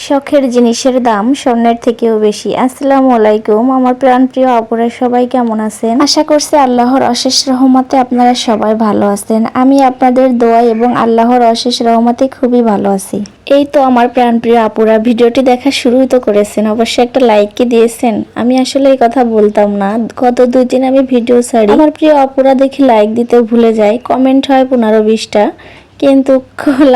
শখের জিনিসের দাম স্বর্ণের থেকেও বেশি। আসসালামু আলাইকুম আমার প্রাণপ্রিয় অপরা, সবাই কেমন আছেন? আশা করছি আল্লাহর অশেষ রহমতে আপনারা সবাই ভালো আছেন। আমি আপনাদের দোয়া এবং আল্লাহর অশেষ রহমতে খুবই ভালো আছি। এই তো আমার প্রাণপ্রিয় আপুরা ভিডিওটি দেখা শুরুই তো করেছেন, অবশ্যই একটা লাইক কি দিয়েছেন? আমি আসলে এই কথা বলতাম না, গত 2 দিন আমি ভিডিও ছাড়ি, আমার প্রিয় আপুরা দেখি লাইক দিতে ভুলে যায়, কমেন্ট হয় 15-20টা, কিন্তু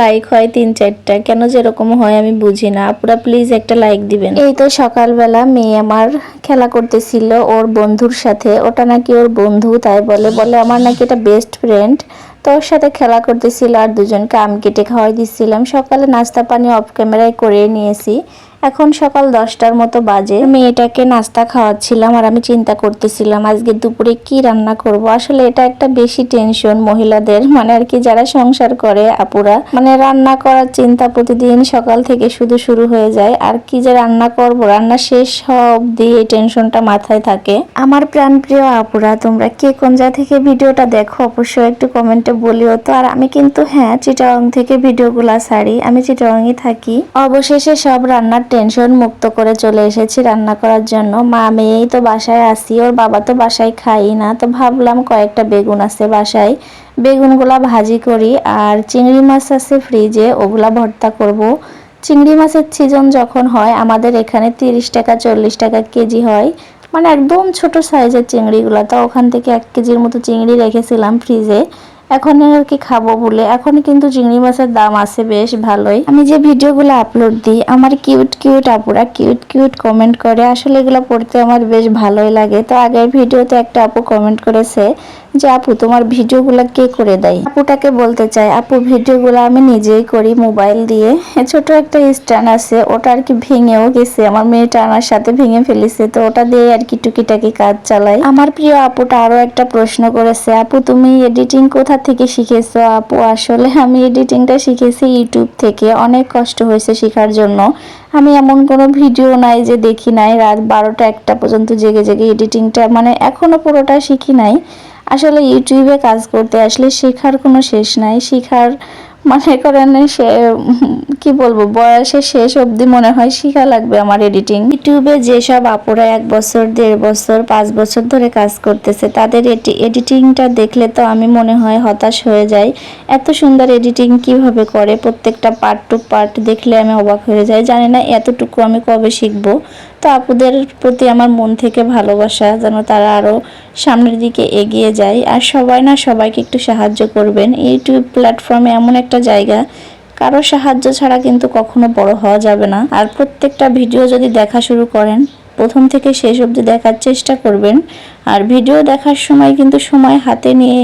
লাইক হয় 3-4টা। কেন যেরকম হয় আমি বুঝি না। আপুরা প্লিজ একটা লাইক দিবেন। এই তো সকালবেলা মেয়ে আমার খেলা করতেছিল ওর বন্ধুর সাথে, ওটা নাকি ওর বন্ধু, তাই বলে আমার নাকি এটা বেস্ট ফ্রেন্ড। তো ওর সাথে খেলা করতেছিল আর দুজনকে আম কেটে খাওয়াই দিচ্ছিলাম। সকালে নাস্তা পানি অফ ক্যামেরায় করে নিয়েছি। এখন সকাল 10টার মতো বাজে, মেয়েটাকে নাস্তা খাওয়াচ্ছিলাম আর আমি চিন্তা করতেছিলাম আজকে দুপুরে কি রান্না করব। আসলে এটা একটা বেশি টেনশন মহিলাদের, মানে আর কি যারা সংসার করে আপুরা, মানে রান্না করার চিন্তা প্রতিদিন সকাল থেকে শুরু হয়ে যায়। আর কি যে রান্না করব, রান্না শেষ অবধি এই টেনশনটা মাথায় থাকে। আমার প্রাণপ্রিয় আপুরা, তোমরা কে কোন জায়গা থেকে ভিডিওটা দেখো অবশ্যই একটু কমেন্টে বলিও তো। আর আমি কিন্তু চিটাগাং থেকে ভিডিওগুলা ছাড়ি, আমি চিটাগাংয়ে থাকি। অবশেষে সব রান্নার টেনশন মুক্ত করে চলে এসেছি রান্না করার জন্য। মা মেয়েই তো বাসায় আসি, ওর বাবা তো বাসায় খাই না, তো ভাবলাম কয়েকটা বেগুন আছে বাসায়, বেগুনগুলা ভাজি করি। আর চিংড়ি মাছ আছে ফ্রিজে, ওগুলা ভর্তা করব। চিংড়ি মাছের সিজন যখন হয় আমাদের এখানে 30 টাকা 40 টাকা কেজি হয়, মানে একদম ছোট সাইজের চিংড়িগুলা। তো ওখান থেকে 1 কেজির মতো চিংড়ি রেখেছিলাম ফ্রিজে, এখন আর কি খাবো বলে। এখন কিন্তু চিংড়ি মাছের দাম আছে বেশ ভালোই। আমি যে ভিডিওগুলো আপলোড দিই, আমার কিউট আপুরা কিউট কমেন্ট করে, আসলে এগুলো পড়তে আমার বেশ ভালোই লাগে। তো আগের ভিডিওতে একটা আপু কমেন্ট করেছে যে আপু তোমার ভিডিওগুলো কে করে দেয়। আপুটাকে বলতে চাই আপু ভিডিওগুলো আমি নিজেই করি মোবাইল দিয়ে। ছোট একটা স্ট্যান্ড আছে, ওটা আর কি ভেঙেও গেছে, আমার মেয়েটা আমার সাথে ভেঙে ফেলেছে, তো ওটা দিয়ে আর কি টুকিটাকি কাজ চালাই। আমার প্রিয় আপুটা আরো একটা প্রশ্ন করেছে আপু তুমি এডিটিং কোথা থেকে শিখেছো? আপু আসলে আমি এডিটিংটা শিখেছি ইউটিউব থেকে, অনেক কষ্ট হয়েছে শেখার জন্য। আমি এমন কোনো ভিডিও নাই যে দেখি নাই, রাত 12টা-1টা পর্যন্ত জেগে এডিটিংটা, মানে এখনো পুরোটা শিখি নাই। আসলে ইউটিউবে কাজ করতে আসলে শেখার কোনো শেষ নাই, শেখার মনে করেন সে কি বলবো, বয়সের শেষ অবধি মনে হয় শিখা লাগবে আমার এডিটিং। ইউটিউবে যেসব আপুরা 1 বছর 1.5 বছর 5 বছর ধরে কাজ করতেছে, তাদের এডিটিংটা দেখলে তো আমি মনে হয় হতাশ হয়ে যাই। এত সুন্দর এডিটিং কিভাবে করে, প্রত্যেকটা পার্ট টু পার্ট দেখলে আমি অবাক হয়ে যাই। জানি না এতটুকু আমি কবে শিখবো। তো আপুদের প্রতি আমার মন থেকে ভালোবাসা, যেন তারা আরও সামনের দিকে এগিয়ে যায়। আর সবাইকে একটু সাহায্য করবেন। ইউটিউব প্ল্যাটফর্মে এমন একটা জায়গা, কারো সাহায্য ছাড়া কিন্তু কখনো বড় হওয়া যাবে না। আর প্রত্যেকটা ভিডিও যদি দেখা শুরু করেন, প্রথম থেকে শেষ অবধি দেখার চেষ্টা করবেন। আর ভিডিও দেখার সময় কিন্তু সময় হাতে নিয়ে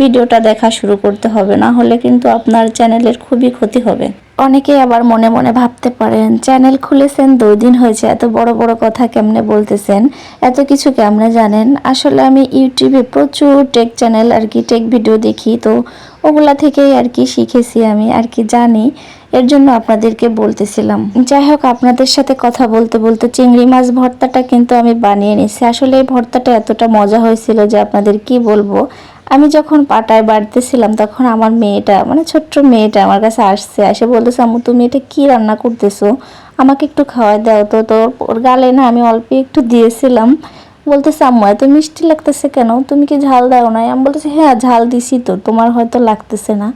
ভিডিওটা দেখা শুরু করতে হবে, না হলে কিন্তু আপনার চ্যানেলের খুবই ক্ষতি হবে। অনেকেই আবার মনে মনে ভাবতে পারেন চ্যানেল খুলেছেন 2 দিন হয়েছে, এত বড় কথা কেমনে বলতেছেন, এত কিছু কেমনে জানেন? আসলে আমি ইউটিউবে প্রচুর টেক চ্যানেল আর কি টেক ভিডিও দেখি, তো ওগুলা থেকেই আর কি শিখেছি আমি আর কি জানি, এর জন্য আপনাদেরকে বলতেছিলাম। যাই হোক, আপনাদের সাথে কথা বলতে বলতে চিংড়ি মাছ ভর্তাটা কিন্তু আমি বানিয়ে নিয়েছি। আসলে এই ভর্তাটা এতটা মজা হয়েছিল যে আপনাদের কি বলবো। আমি যখন পাটায় বাড়তেছিলাম তখন আমার মেয়েটা, মানে ছোট্ট মেয়েটা আমার কাছে এসে বলতেছে আম্মু তুমি এটা কি রান্না করতেছো, আমাকে একটু খাওয়াই দাও তো। তো ওর গালে না আমি অল্প একটু দিয়েছিলাম, বলতেছে আম্মু এত মিষ্টি লাগতেছে কেন, তুমি কি ঝাল দাও নাই? আমি বলতেছি হ্যাঁ ঝাল দিছি তো, তোমার হয়তো লাগতেছে না।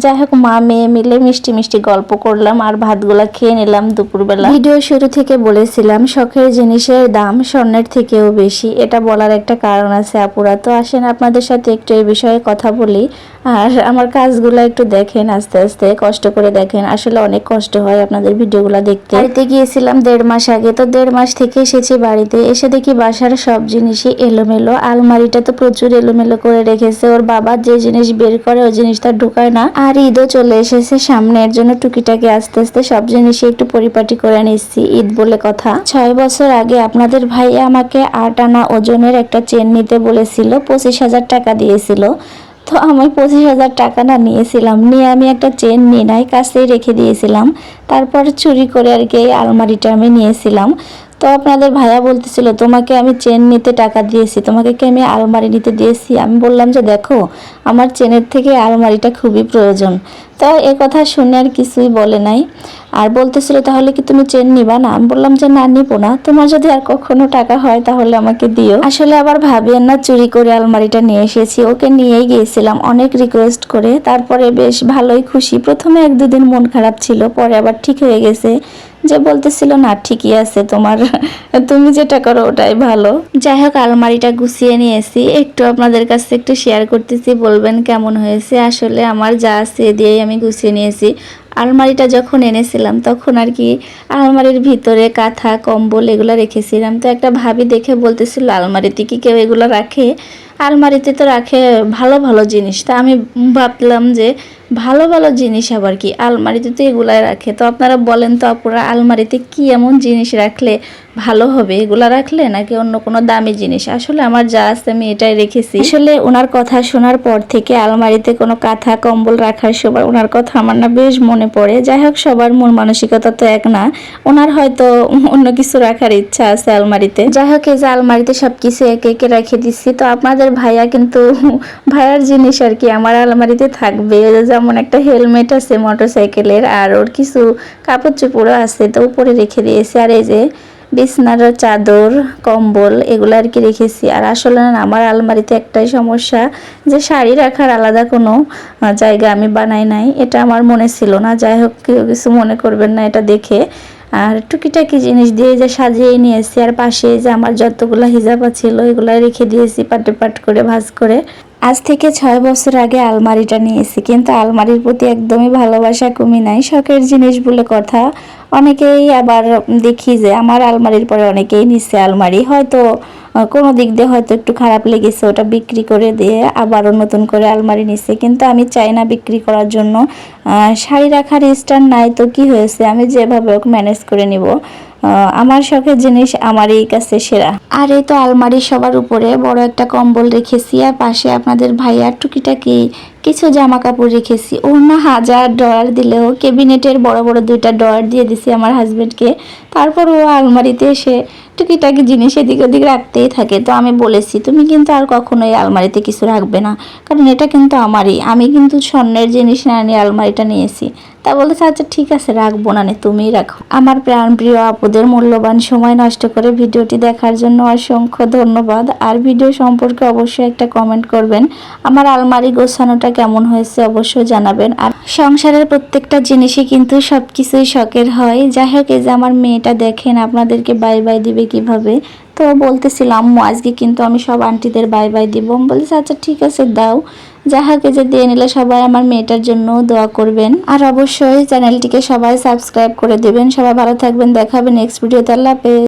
যাই হোক, মা মেয়ে মিলে মিষ্টি গল্প করলাম আর ভাতগুলা খেয়ে নিলাম দুপুরবেলা। ভিডিও শুরু থেকে বলেছিলাম শখের জিনিসের দাম স্বর্ণের থেকেও বেশি, এটা বলার একটা কারণ আছে আপুরা। তো আসেন আপনাদের সাথে একটু এই বিষয়ে কথা বলি। আর আমার কাজগুলো একটু দেখেন, আস্তে আস্তে কষ্ট করে দেখেন, আসলে অনেক কষ্ট হয় আপনাদের ভিডিওগুলো দেখতে। বাড়িতে গিয়েছিলাম 1.5 মাস আগে, তো 1.5 মাস থেকে এসেছি বাড়িতে। এসে দেখি বাসার সব জিনিসই এলোমেলো, আলমারিটা তো প্রচুর এলোমেলো করে রেখেছে। ওর বাবা যে জিনিস বের করে ওই জিনিসটা ঢুকায় না। আর ঈদও চলে এসেছে সামনে, এর জন্য টুকিটাকি আস্তে আস্তে সব জিনিসই একটু পরিপাটি করে নিচ্ছি। ঈদ বলে কথা, 6 বছর আগে আপনাদের ভাইয়া আমাকে 8 আনা ওজনের একটা চেন নিতে বলেছিল, 25,000 টাকা দিয়েছিল। তো আমি 25,000 টাকা না নিয়েছিলাম, নিয়ে আমি একটা চেন নিয়ে নাই কাছেই রেখে দিয়েছিলাম। তারপর চুরি করে আর কি এই আলমারিটা আমি নিয়েছিলাম। তো আপনাদের ভাইয়া বলতেছিল তোমাকে আমি চেন নিতে টাকা দিয়েছি, তোমাকে কি আমি আলমারি নিতে দিয়েছি? আমি বললাম যে দেখো আমার চেনের থেকে আলমারিটা খুবই প্রয়োজন। তো এ কথা শুনে আর কিছুই বলে নাই, আর বলতেছিল তাহলে কি তুমি চেন নিবা না? আমি বললাম যে না নিবো না, তোমার যদি আর কখনো টাকা হয় তাহলে আমাকে দিও। আসলে আবার ভাবিয়েন না চুরি করে আলমারিটা নিয়ে এসেছি, ওকে নিয়েই গিয়েছিলাম অনেক রিকোয়েস্ট করে। তারপরে বেশ ভালোই খুশি। প্রথমে 1-2 দিন মন খারাপ ছিল, পরে আবার ঠিক হয়ে গেছে। যে বলতেছিল না ঠিকই আছে তোমার, তুমি যেটা করো ওটাই ভালো। যাই হোক আলমারিটা গুছিয়ে নিয়েছি, একটু আপনাদের কাছে একটু শেয়ার করতেছি, বলবেন কেমন হয়েছে। আসলে আমার যা আছে দিয়েই আমি গুছিয়ে নিয়েছি। আলমারিটা যখন এনেছিলাম তখন আর কি আলমারির ভিতরে কাঁথা কম্বল এগুলো রেখেছিলাম। তো একটা ভাবি দেখে বলতেছিল আলমারিতে কি কেউ এগুলো রাখে? আলমারিতে তো রাখে ভালো ভালো জিনিস। তা আমি ভাবলাম যে ভালো ভালো জিনিস আবার কি আলমারিতে তো এগুলাই রাখে। তো আপনারা বলেন তো আপুরা, আলমারিতে কি এমন জিনিস রাখলে ভালো হবে? এগুলা রাখলে নাকি অন্য কোনো দামি জিনিস? আসলে আমার যা আছে আমি এটাই রেখেছি। আসলে ওনার কথা শোনার পর থেকে আলমারিতে কোনো কাঁথা কম্বল রাখার সময় ওনার কথা আমার না বেশ মনে পড়ে। যাই হোক সবার মন মানসিকতা তো এক না, ওনার হয়তো অন্য কিছু রাখার ইচ্ছা আছে আলমারিতে। যাই হোক এই যে আলমারিতে সবকিছু একে একে রেখে দিচ্ছি। তো আপনাদের ভাইয়া কিন্তু ভাইয়ার জিনিস আর কি আমার আলমারিতে থাকবে। যেমন একটা হেলমেট আছে মোটরসাইকেলের, আর ওর কিছু কাপড় চোপড়ও আছে, তো উপরে রেখে দিয়েছি। আর এই যে বিছনার চাদর কম্বল এগুলো আর কি রেখেছি। আর আসলে না আমার আলমারিতে একটাই সমস্যা, যে শাড়ি রাখার আলাদা কোনো জায়গা আমি বানাই নাই, এটা আমার মনে ছিল না। যাই হোক কেউ কিছু মনে করবেন না এটা দেখে। আর টুকিটাকি জিনিস দিয়ে যে সাজিয়ে নিয়েছি। আর পাশে যে আমার যতগুলো হিজাব ছিল এগুলো রেখে দিয়েছি পাটে পাট করে ভাঁজ করে। আজ থেকে 6 বছর আগে আলমারিটা নিয়েছি, কিন্তু আলমারির প্রতি একদমই ভালোবাসা কমই নাই। শখের জিনিস বলে কথা। অনেকেই আবার দেখি যে আমার আলমারির পরে অনেকেই নিচ্ছে আলমারি, হয়তো কোনো দিক দিয়ে হয়তো একটু খারাপ লেগেছে, ওটা বিক্রি করে দিয়ে আবারও নতুন করে আলমারি নিচ্ছে। কিন্তু আমি চাই না বিক্রি করার জন্য। শাড়ি রাখার স্ট্যান্ড নাই তো কি হয়েছে, আমি যেভাবে ওকে ম্যানেজ করে নিব। আমার শখের জিনিস আমারই কাছে সেরা। আর এই তো আলমারি সবার উপরে বড় একটা কম্বল রেখেছি, আর পাশে আপনাদের ভাইয়ার টুকিটাকি কিছু জামা কাপড় রেখেছি। ওর না হাজার ডলার দিলেও ক্যাবিনেটের বড় বড় 2টা ডলার দিয়ে দিছি আমার হাজবেন্ডকে। তারপর ও আলমারিতে এসে টুকিটাকি জিনিস এদিক ওদিক রাখতেই থাকে। তো আমি বলেছি তুমি কিন্তু আর কখনো এই আলমারিতে কিছু রাখবে না, কারণ এটা কিন্তু আমারই, আমি কিন্তু স্বর্ণের জিনিস না নিয়ে আলমারিটা নিয়েছি। তা বলেছে আচ্ছা ঠিক আছে রাখবো না, তুমিই রাখো। আমার প্রাণপ্রিয় আপুদের মূল্যবান সময় নষ্ট করে ভিডিওটি দেখার জন্য অসংখ্য ধন্যবাদ। আর ভিডিও সম্পর্কে অবশ্যই একটা কমেন্ট করবেন। আমার আলমারি গোছানোটা কেমন হয়েছে অবশ্যই জানাবেন। আর সংসারের প্রত্যেকটা জিনিসই কিন্তু সবকিছুই শখের হয়। যাই হোক এই যে আমার মেয়েটা দেখেন আপনাদেরকে বাই বাই দিবে কিভাবে। তো বলতেছিলাম আজকে কিন্তু আমি সব আন্টিদের বাই বাই দিব। বলছে আচ্ছা ঠিক আছে দাও। যাই হোক এই যে দিয়ে নিলে সবাই আমার মেয়েটার জন্য দোয়া করবেন। আর অবশ্যই চ্যানেলটিকে সবাই সাবস্ক্রাইব করে দেবেন। সবাই ভালো থাকবেন, দেখা হবে নেক্সট ভিডিওতে। আল্লাহ হাফেজ।